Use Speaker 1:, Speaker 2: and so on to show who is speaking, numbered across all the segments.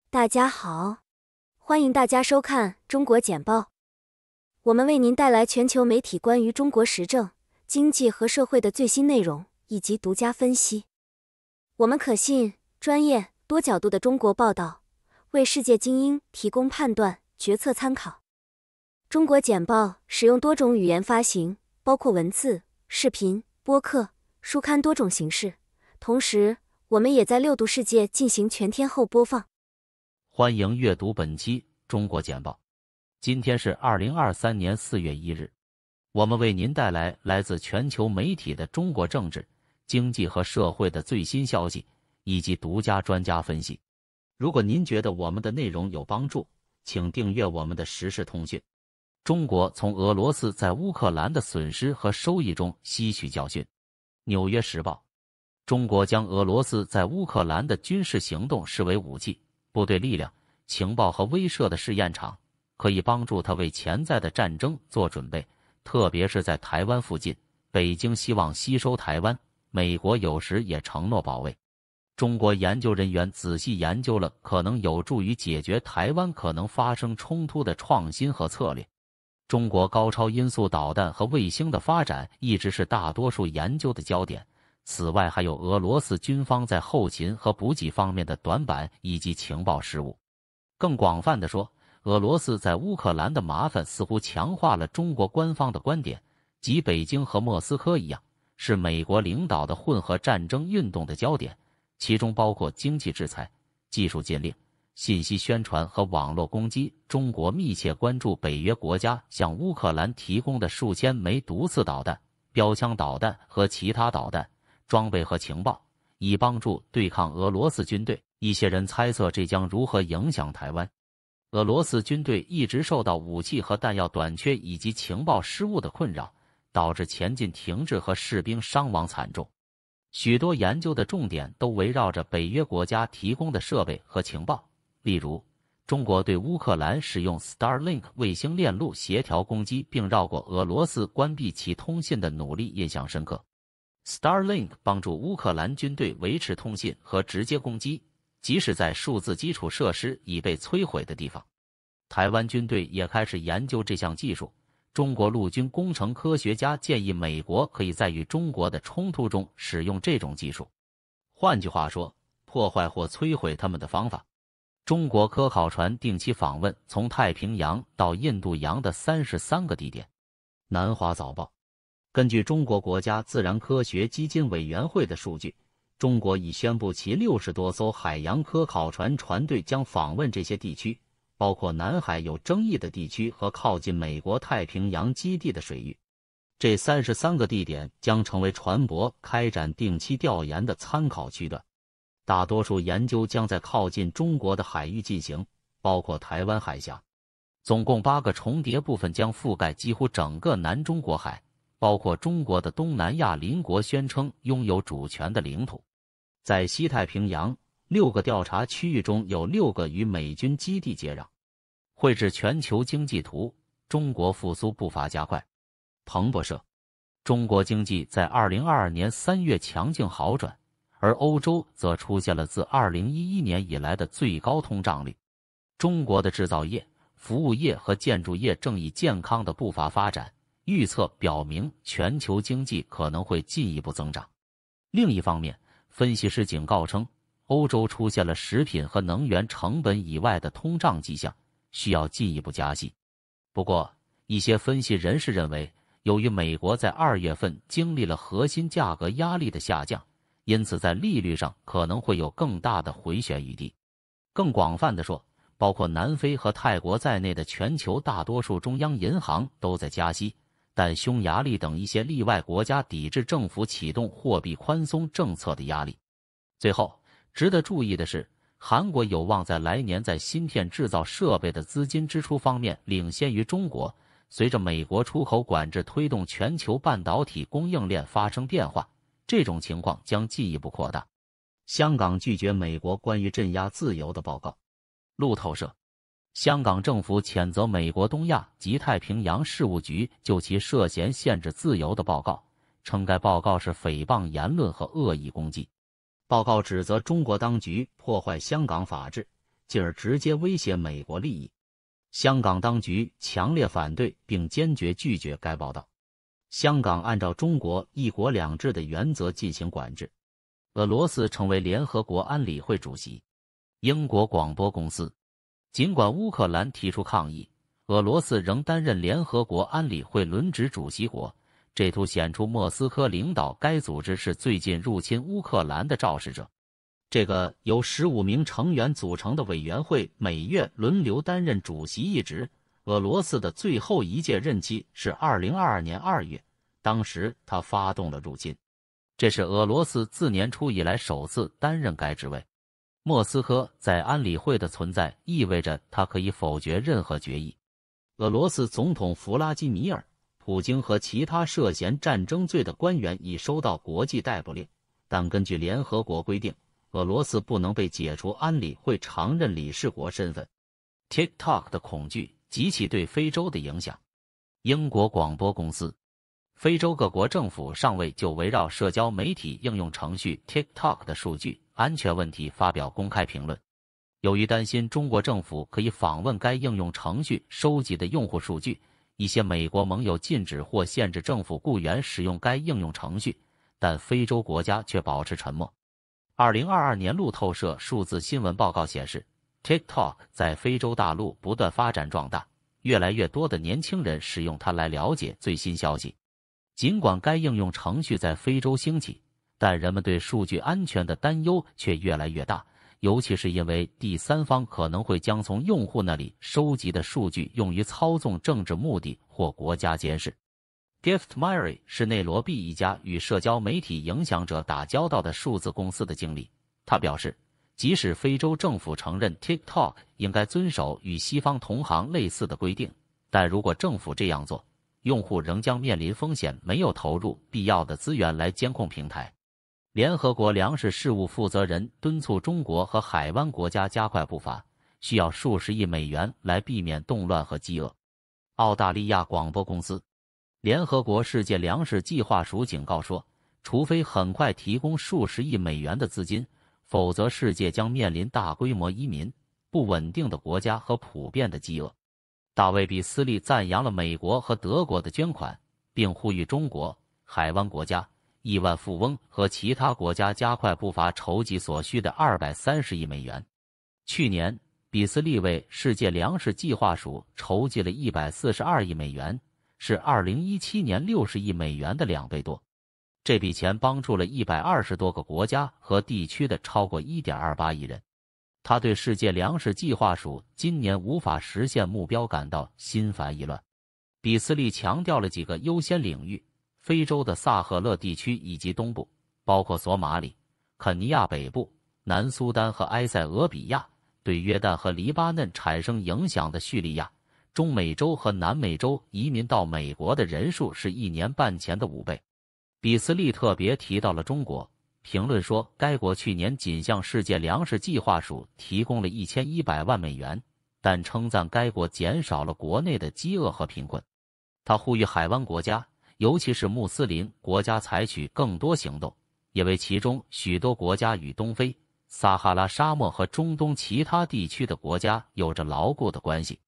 Speaker 1: 大家好，欢迎大家收看中国简报。我们为您带来全球媒体关于中国时政、经济和社会的最新内容以及独家分析。我们可信、专业、多角度的中国报道，为世界精英提供判断、决策参考。中国简报使用多种语言发行，包括文字、视频、播客、书刊多种形式。同时，我们也在6度世界进行全天候播放。
Speaker 2: 欢迎阅读本期中国简报。今天是2023年4月1日，我们为您带来来自全球媒体的中国政治、经济和社会的最新消息，以及独家专家分析。如果您觉得我们的内容有帮助，请订阅我们的时事通讯。中国从俄罗斯在乌克兰的损失和收益中吸取教训。纽约时报：中国将俄罗斯在乌克兰的军事行动视为武器、部队力量、情报和威慑的试验场，可以帮助他为潜在的战争做准备，特别是在台湾附近。北京希望吸收台湾，美国有时也承诺保卫。中国研究人员仔细研究了可能有助于解决台湾可能发生冲突的创新和策略。中国高超音速导弹和卫星的发展一直是大多数研究的焦点。此外，还有俄罗斯军方在后勤和补给方面的短板以及情报失误。更广泛地说，俄罗斯在乌克兰的麻烦似乎强化了中国官方的观点，即北京和莫斯科一样，是美国领导的混合战争运动的焦点，其中包括经济制裁、技术禁令、信息宣传和网络攻击。中国密切关注北约国家向乌克兰提供的数千枚毒刺导弹、标枪导弹和其他导弹装备和情报，以帮助对抗俄罗斯军队。一些人猜测这将如何影响台湾。俄罗斯军队一直受到武器和弹药短缺以及情报失误的困扰，导致前进停滞和士兵伤亡惨重。许多研究的重点都围绕着北约国家提供的设备和情报，例如中国对乌克兰使用 Starlink 卫星链路协调攻击并绕过俄罗斯关闭其通信的努力印象深刻。Starlink 帮助乌克兰军队维持通信和直接攻击，即使在数字基础设施已被摧毁的地方。台湾军队也开始研究这项技术。中国陆军工程科学家建议美国可以在与中国的冲突中使用这种技术，换句话说，破坏或摧毁他们的方法。中国科考船定期访问从太平洋到印度洋的33个地点。南华早报：根据中国国家自然科学基金委员会的数据，中国已宣布其60多艘海洋科考船船队将访问这些地区，包括南海有争议的地区和靠近美国太平洋基地的水域。这33个地点将成为船舶开展定期调研的参考区段。大多数研究将在靠近中国的海域进行，包括台湾海峡。总共8个重叠部分将覆盖几乎整个南中国海，包括中国的东南亚邻国宣称拥有主权的领土。在西太平洋，6个调查区域中有6个与美军基地接壤。绘制全球经济图，中国复苏步伐加快。彭博社：中国经济在2022年3月强劲好转，而欧洲则出现了自2011年以来的最高通胀率。中国的制造业、服务业和建筑业正以健康的步伐发展，预测表明全球经济可能会进一步增长。另一方面，分析师警告称，欧洲出现了食品和能源成本以外的通胀迹象，需要进一步加息。不过，一些分析人士认为，由于美国在2月份经历了核心价格压力的下降，因此在利率上可能会有更大的回旋余地。更广泛地说，包括南非和泰国在内的全球大多数中央银行都在加息，但匈牙利等一些例外国家抵制政府启动货币宽松政策的压力。最后，值得注意的是，韩国有望在来年在芯片制造设备的资金支出方面领先于中国。随着美国出口管制推动全球半导体供应链发生变化，这种情况将进一步扩大。香港拒绝美国关于镇压自由的报告。路透社：香港政府谴责美国东亚及太平洋事务局就其涉嫌限制自由的报告，称该报告是诽谤言论和恶意攻击。报告指责中国当局破坏香港法治，进而直接威胁美国利益。香港当局强烈反对并坚决拒绝该报道。香港按照中国一国两制的原则进行管制。俄罗斯成为联合国安理会主席。英国广播公司，尽管乌克兰提出抗议，俄罗斯仍担任联合国安理会轮值主席国，这凸显出莫斯科领导该组织是最近入侵乌克兰的肇事者。这个由15名成员组成的委员会每月轮流担任主席一职。俄罗斯的最后一届任期是2022年2月，当时他发动了入侵。这是俄罗斯自年初以来首次担任该职位。莫斯科在安理会的存在意味着他可以否决任何决议。俄罗斯总统弗拉基米尔·普京和其他涉嫌战争罪的官员已收到国际逮捕令，但根据联合国规定，俄罗斯不能被解除安理会常任理事国身份。TikTok 的恐惧及其对非洲的影响。英国广播公司，非洲各国政府尚未就围绕社交媒体应用程序 TikTok 的数据安全问题发表公开评论。由于担心中国政府可以访问该应用程序收集的用户数据，一些美国盟友禁止或限制政府雇员使用该应用程序，但非洲国家却保持沉默。2022年路透社数字新闻报告显示， TikTok 在非洲大陆不断发展壮大，越来越多的年轻人使用它来了解最新消息。尽管该应用程序在非洲兴起，但人们对数据安全的担忧却越来越大，尤其是因为第三方可能会将从用户那里收集的数据用于操纵政治目的或国家监视。Gift Mary 是内罗毕一家与社交媒体影响者打交道的数字公司的经理。他表示，即使非洲政府承认 TikTok 应该遵守与西方同行类似的规定，但如果政府这样做，用户仍将面临风险，没有投入必要的资源来监控平台。联合国粮食事务负责人敦促中国和海湾国家加快步伐，需要数十亿美元来避免动乱和饥饿。澳大利亚广播公司，联合国世界粮食计划署警告说，除非很快提供数十亿美元的资金，否则世界将面临大规模移民、不稳定的国家和普遍的饥饿。大卫·比斯利赞扬了美国和德国的捐款，并呼吁中国、海湾国家、亿万富翁和其他国家加快步伐，筹集所需的230亿美元。去年，比斯利为世界粮食计划署筹集了142亿美元，是2017年60亿美元的2倍多。这笔钱帮助了120多个国家和地区的超过 1.28 亿人。他对世界粮食计划署今年无法实现目标感到心烦意乱。比斯利强调了几个优先领域：非洲的萨赫勒地区以及东部，包括索马里、肯尼亚北部、南苏丹和埃塞俄比亚，对约旦和黎巴嫩产生影响的叙利亚、中美洲和南美洲移民到美国的人数是1年半前的5倍。比斯利特别提到了中国，评论说该国去年仅向世界粮食计划署提供了1100万美元，但称赞该国减少了国内的饥饿和贫困。他呼吁海湾国家，尤其是穆斯林国家采取更多行动，因为其中许多国家与东非、撒哈拉沙漠和中东其他地区的国家有着牢固的关系。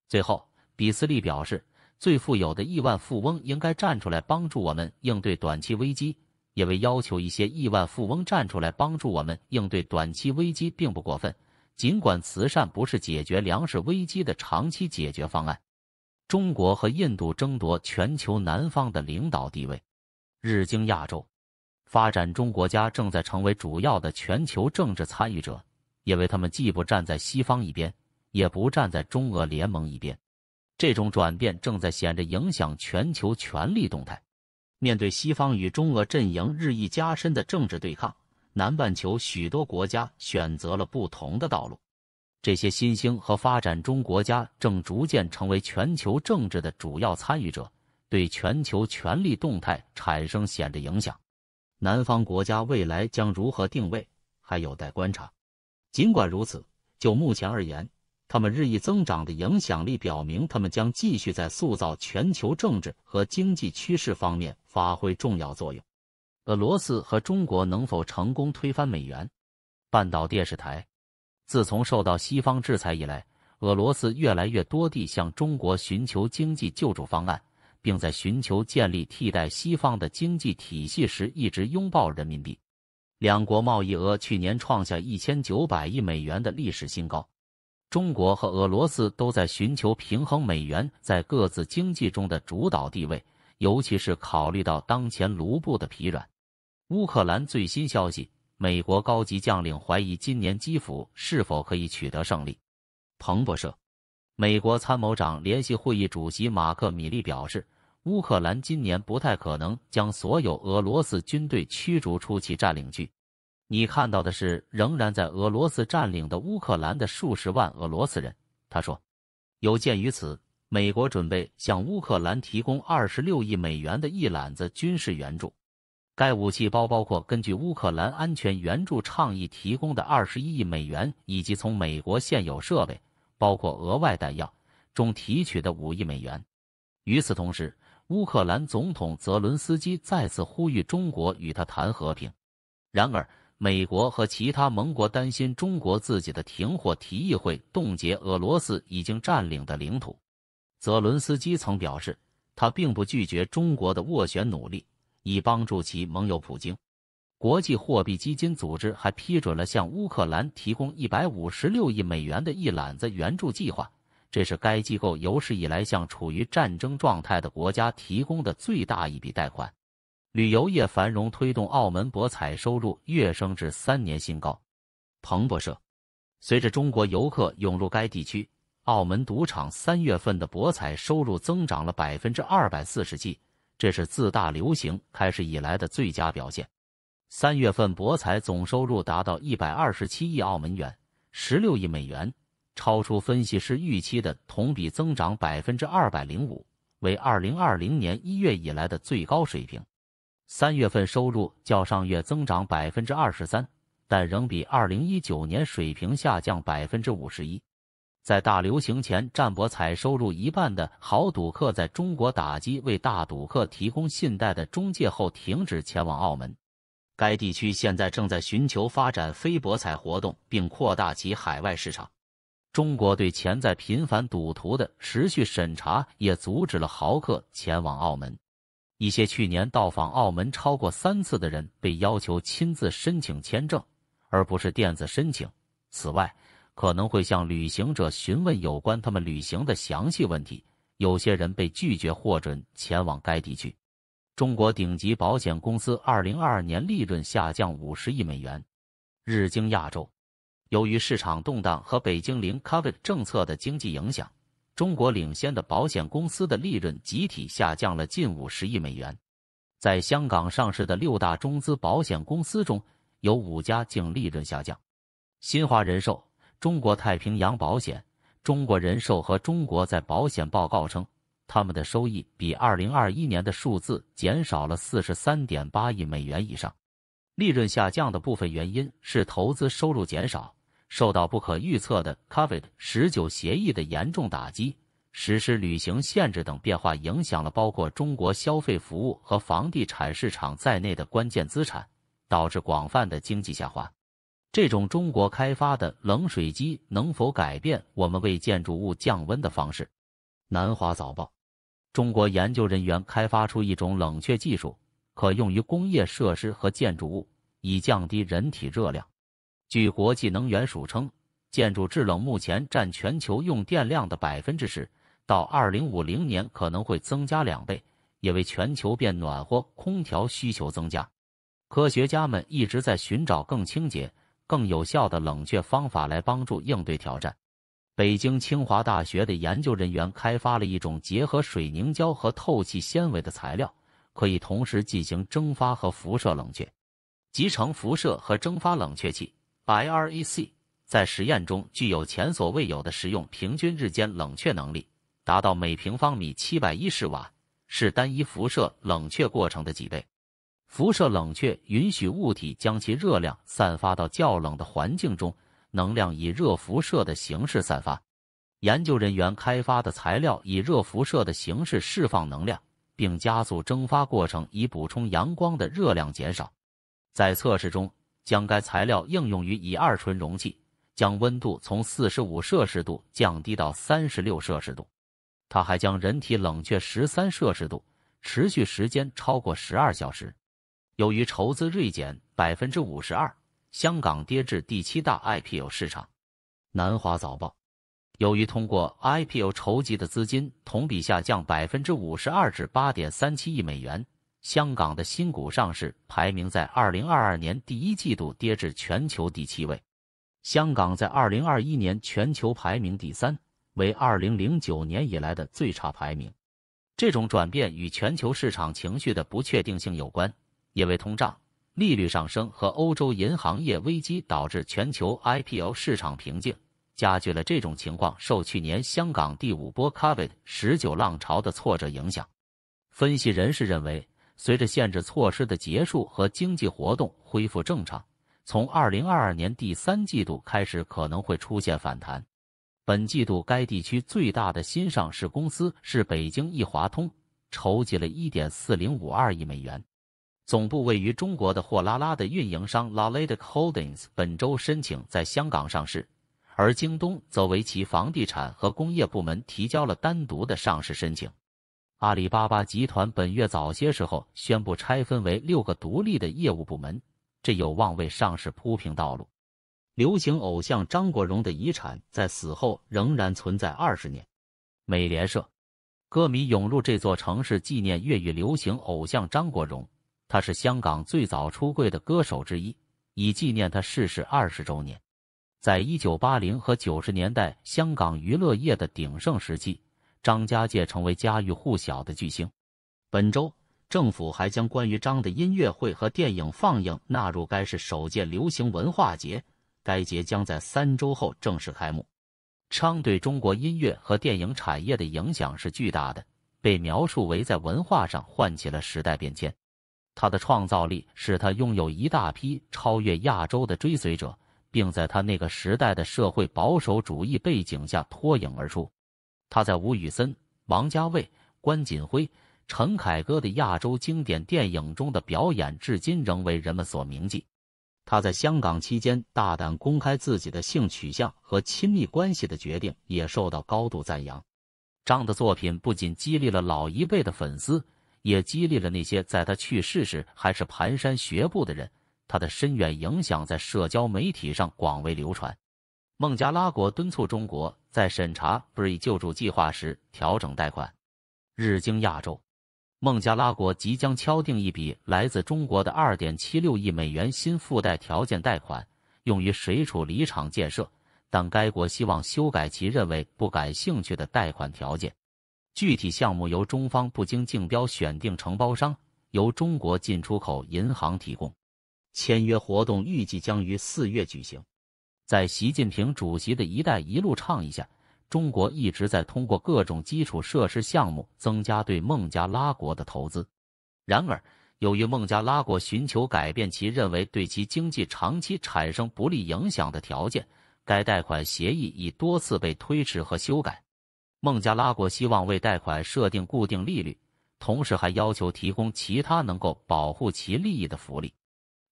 Speaker 2: 最后，比斯利表示，最富有的亿万富翁应该站出来帮助我们应对短期危机，因为要求一些亿万富翁站出来帮助我们应对短期危机并不过分，尽管慈善不是解决粮食危机的长期解决方案。中国和印度争夺全球南方的领导地位。日经亚洲，发展中国家正在成为主要的全球政治参与者，因为他们既不站在西方一边，也不站在中俄联盟一边。这种转变正在显着影响全球权力动态。面对西方与中俄阵营日益加深的政治对抗，南半球许多国家选择了不同的道路。这些新兴和发展中国家正逐渐成为全球政治的主要参与者，对全球权力动态产生显著影响。南方国家未来将如何定位，还有待观察。尽管如此，就目前而言，他们日益增长的影响力表明，他们将继续在塑造全球政治和经济趋势方面发挥重要作用。俄罗斯和中国能否成功推翻美元？半岛电视台，自从受到西方制裁以来，俄罗斯越来越多地向中国寻求经济救助方案，并在寻求建立替代西方的经济体系时一直拥抱人民币。两国贸易额去年创下1900亿美元的历史新高。中国和俄罗斯都在寻求平衡美元在各自经济中的主导地位，尤其是考虑到当前卢布的疲软。乌克兰最新消息，美国高级将领怀疑今年基辅是否可以取得胜利。彭博社，美国参谋长联席会议主席马克·米利表示，乌克兰今年不太可能将所有俄罗斯军队驱逐出其占领区。你看到的是仍然在俄罗斯占领的乌克兰的数十万俄罗斯人，他说。有鉴于此，美国准备向乌克兰提供26亿美元的一揽子军事援助。该武器包括根据乌克兰安全援助倡议提供的21亿美元，以及从美国现有设备，包括额外弹药中提取的5亿美元。与此同时，乌克兰总统泽伦斯基再次呼吁中国与他谈和平。然而，美国和其他盟国担心中国自己的停火提议会冻结俄罗斯已经占领的领土。泽伦斯基曾表示，他并不拒绝中国的斡旋努力，以帮助其盟友普京。国际货币基金组织还批准了向乌克兰提供156亿美元的一揽子援助计划，这是该机构有史以来向处于战争状态的国家提供的最大一笔贷款。旅游业繁荣推动澳门博彩收入跃升至3年新高。彭博社，随着中国游客涌入该地区，澳门赌场3月份的博彩收入增长了247%，这是自大流行开始以来的最佳表现。3月份博彩总收入达到127亿澳门元，16亿美元，超出分析师预期的同比增长205%，为2020年1月以来的最高水平。3月份收入较上月增长23%，但仍比2019年水平下降51%。在大流行前占博彩收入一半的豪赌客在中国打击为大赌客提供信贷的中介后停止前往澳门。该地区现在正在寻求发展非博彩活动并扩大其海外市场。中国对潜在频繁赌徒的持续审查也阻止了豪客前往澳门。一些去年到访澳门超过3次的人被要求亲自申请签证，而不是电子申请。此外，可能会向旅行者询问有关他们旅行的详细问题，有些人被拒绝获准前往该地区。中国顶级保险公司2022年利润下降50亿美元。日经亚洲，由于市场动荡和北京零 COVID 政策的经济影响，中国领先的保险公司的利润集体下降了近50亿美元。在香港上市的6大中资保险公司中，有5家净利润下降。新华人寿、中国太平洋保险、中国人寿和中国在保险报告称，他们的收益比2021年的数字减少了43.8亿美元以上。利润下降的部分原因是投资收入减少，受到不可预测的 COVID-19 协议的严重打击，实施旅行限制等变化影响了包括中国消费服务和房地产市场在内的关键资产，导致广泛的经济下滑。这种中国开发的冷水机能否改变我们为建筑物降温的方式？南华早报，中国研究人员开发出一种冷却技术，可用于工业设施和建筑物，以降低人体热量。据国际能源署称，建筑制冷目前占全球用电量的10%，到2050年可能会增加2倍，也为全球变暖和空调需求增加。科学家们一直在寻找更清洁、更有效的冷却方法来帮助应对挑战。北京清华大学的研究人员开发了一种结合水凝胶和透气纤维的材料，可以同时进行蒸发和辐射冷却。集成辐射和蒸发冷却器 IREC 在实验中具有前所未有的实用平均日间冷却能力，达到每平方米710瓦，是单一辐射冷却过程的几倍。辐射冷却允许物体将其热量散发到较冷的环境中，能量以热辐射的形式散发。研究人员开发的材料以热辐射的形式释放能量，并加速蒸发过程，以补充阳光的热量减少。在测试中，将该材料应用于乙二醇容器，将温度从45摄氏度降低到36摄氏度。它还将人体冷却13摄氏度，持续时间超过12小时。由于筹资锐减52%，香港跌至第7大 IPO 市场。南华早报，由于通过 IPO 筹集的资金同比下降52%至8.37亿美元，香港的新股上市排名在2022年第一季度跌至全球第7位。香港在2021年全球排名第3，为2009年以来的最差排名。这种转变与全球市场情绪的不确定性有关，因为通胀、利率上升和欧洲银行业危机导致全球 IPO 市场平静，加剧了这种情况受去年香港第5波 COVID-19 浪潮的挫折影响。分析人士认为，随着限制措施的结束和经济活动恢复正常，从2022年第3季度开始可能会出现反弹。本季度该地区最大的新上市公司是北京易华通，筹集了 1.4052 亿美元。总部位于中国的货拉拉的运营商 Lalatic Holdings 本周申请在香港上市，而京东则为其房地产和工业部门提交了单独的上市申请。阿里巴巴集团本月早些时候宣布拆分为6个独立的业务部门，这有望为上市铺平道路。流行偶像张国荣的遗产在死后仍然存在20年。美联社，歌迷涌入这座城市纪念粤语流行偶像张国荣，他是香港最早出柜的歌手之一，以纪念他逝世20周年。在1980和90年代香港娱乐业的鼎盛时期，张家界成为家喻户晓的巨星。本周，政府还将关于张的音乐会和电影放映纳入该市首届流行文化节，该节将在3周后正式开幕。张对中国音乐和电影产业的影响是巨大的，被描述为在文化上唤起了时代变迁。他的创造力使他拥有一大批超越亚洲的追随者，并在他那个时代的社会保守主义背景下脱颖而出。他在吴宇森、王家卫、关锦辉、陈凯歌的亚洲经典电影中的表演至今仍为人们所铭记。他在香港期间大胆公开自己的性取向和亲密关系的决定也受到高度赞扬。张的作品不仅激励了老一辈的粉丝，也激励了那些在他去世时还是蹒跚学步的人。他的深远影响在社交媒体上广为流传。孟加拉国敦促中国在审查 BRI 救助计划时调整贷款。日经亚洲，孟加拉国即将敲定一笔来自中国的 2.76 亿美元新附带条件贷款，用于水处理厂建设，但该国希望修改其认为不感兴趣的贷款条件。具体项目由中方不经竞标选定承包商，由中国进出口银行提供。签约活动预计将于4月举行。在习近平主席的一带一路倡议下，中国一直在通过各种基础设施项目增加对孟加拉国的投资。然而，由于孟加拉国寻求改变其认为对其经济长期产生不利影响的条件，该贷款协议已多次被推迟和修改。孟加拉国希望为贷款设定固定利率，同时还要求提供其他能够保护其利益的福利。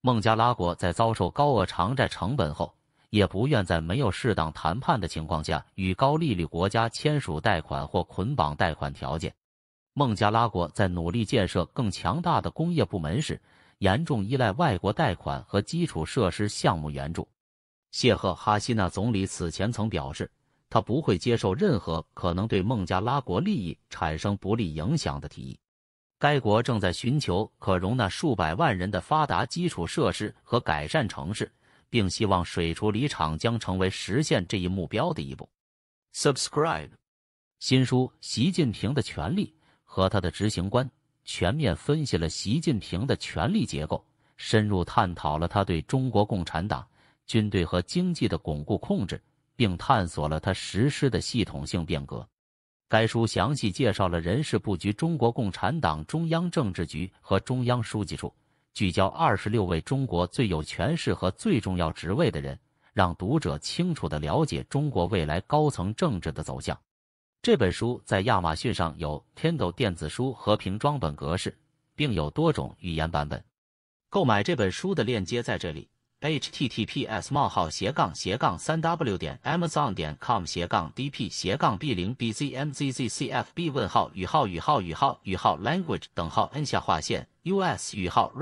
Speaker 2: 孟加拉国在遭受高额偿债成本后，也不愿在没有适当谈判的情况下与高利率国家签署贷款或捆绑贷款条件。孟加拉国在努力建设更强大的工业部门时，严重依赖外国贷款和基础设施项目援助。谢赫·哈西纳总理此前曾表示，他不会接受任何可能对孟加拉国利益产生不利影响的提议。该国正在寻求可容纳数百万人的发达基础设施和改善城市，并希望水处理厂将成为实现这一目标的一步。Subscribe。新书《习近平的权力和他的执行观》全面分析了习近平的权力结构，深入探讨了他对中国共产党、军队和经济的巩固控制，并探索了他实施的系统性变革。该书详细介绍了人事布局中国共产党中央政治局和中央书记处，聚焦26位中国最有权势和最重要职位的人，让读者清楚地了解中国未来高层政治的走向。这本书在亚马逊上有 Kindle 电子书和平装本格式，并有多种语言版本。购买这本书的链接在这里。https://language.com/language等号/N下划线US与号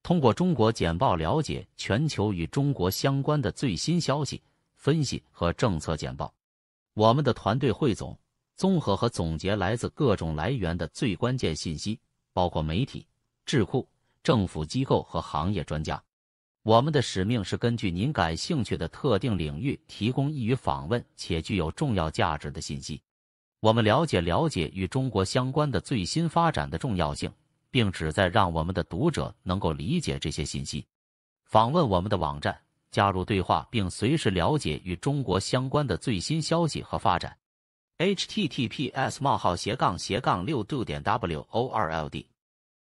Speaker 2: 通过中国简报了解全球与中国相关的最新消息、分析和政策简报。我们的团队汇总、综合和总结来自各种来源的最关键信息，包括媒体、智库、政府机构和行业专家。我们的使命是根据您感兴趣的特定领域提供易于访问且具有重要价值的信息。我们了解与中国相关的最新发展的重要性，并旨在让我们的读者能够理解这些信息。访问我们的网站，加入对话，并随时了解与中国相关的最新消息和发展。https://6do.world